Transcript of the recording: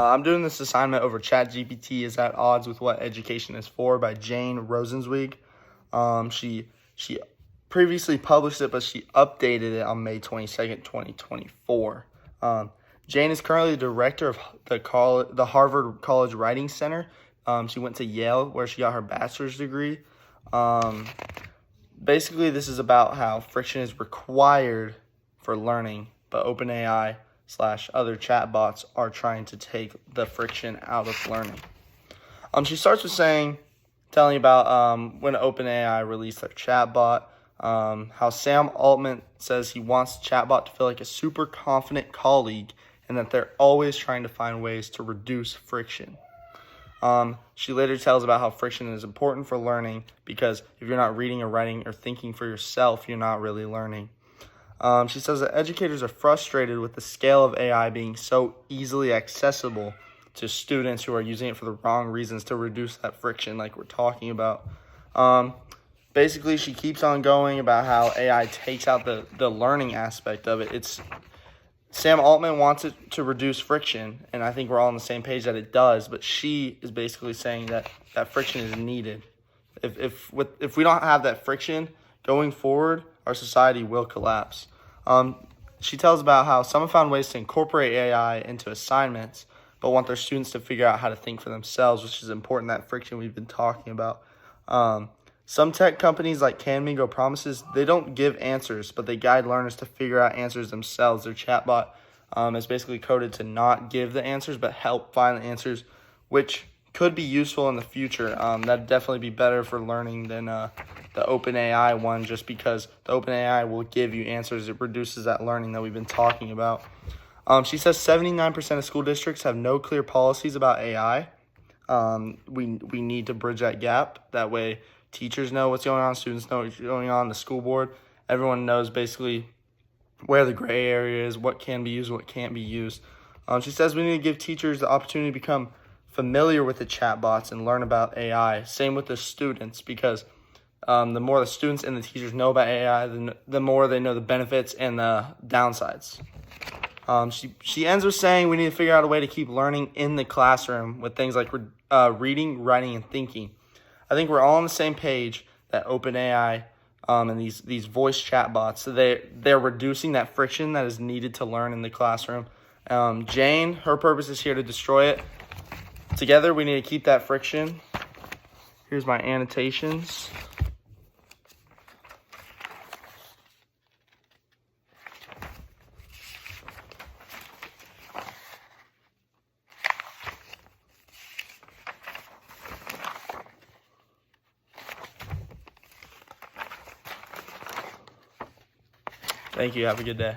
I'm doing this assignment over ChatGPT is at odds with what education is for by Jane Rosenzweig. She previously published it, but she updated it on May 22nd, 2024. Jane is currently the director of the Harvard College Writing Center. She went to Yale, where she got her bachelor's degree. Basically, this is about how friction is required for learning, but OpenAI / other chatbots are trying to take the friction out of learning. She starts with telling about when OpenAI released their chatbot, how Sam Altman says he wants the chatbot to feel like a super confident colleague and that they're always trying to find ways to reduce friction. She later tells about how friction is important for learning because if you're not reading or writing or thinking for yourself, you're not really learning. She says that educators are frustrated with the scale of AI being so easily accessible to students who are using it for the wrong reasons to reduce that friction like we're talking about. Basically, she keeps on going about how AI takes out the learning aspect of it. Sam Altman wants it to reduce friction, and I think we're all on the same page that it does, but she is basically saying that friction is needed. If we don't have that friction going forward, our society will collapse. She tells about how some have found ways to incorporate AI into assignments, but want their students to figure out how to think for themselves, which is important, that friction we've been talking about. Some tech companies like CanMingo promises they don't give answers, but they guide learners to figure out answers themselves. Their chatbot is basically coded to not give the answers, but help find the answers, which could be useful in the future. That'd definitely be better for learning than the OpenAI one, just because the OpenAI will give you answers. It reduces that learning that we've been talking about. She says 79% of school districts have no clear policies about AI. We need to bridge that gap. That way teachers know what's going on, students know what's going on, the school board. Everyone knows basically where the gray area is, what can be used, what can't be used. She says we need to give teachers the opportunity to become familiar with the chatbots and learn about AI. Same with the students, because the more the students and the teachers know about AI, the more they know the benefits and the downsides. She ends with saying we need to figure out a way to keep learning in the classroom with things like reading, writing, and thinking. I think we're all on the same page that OpenAI and these voice chatbots, they're reducing that friction that is needed to learn in the classroom. Jane, her purpose is here to destroy it. Together, we need to keep that friction. Here's my annotations. Thank you. Have a good day.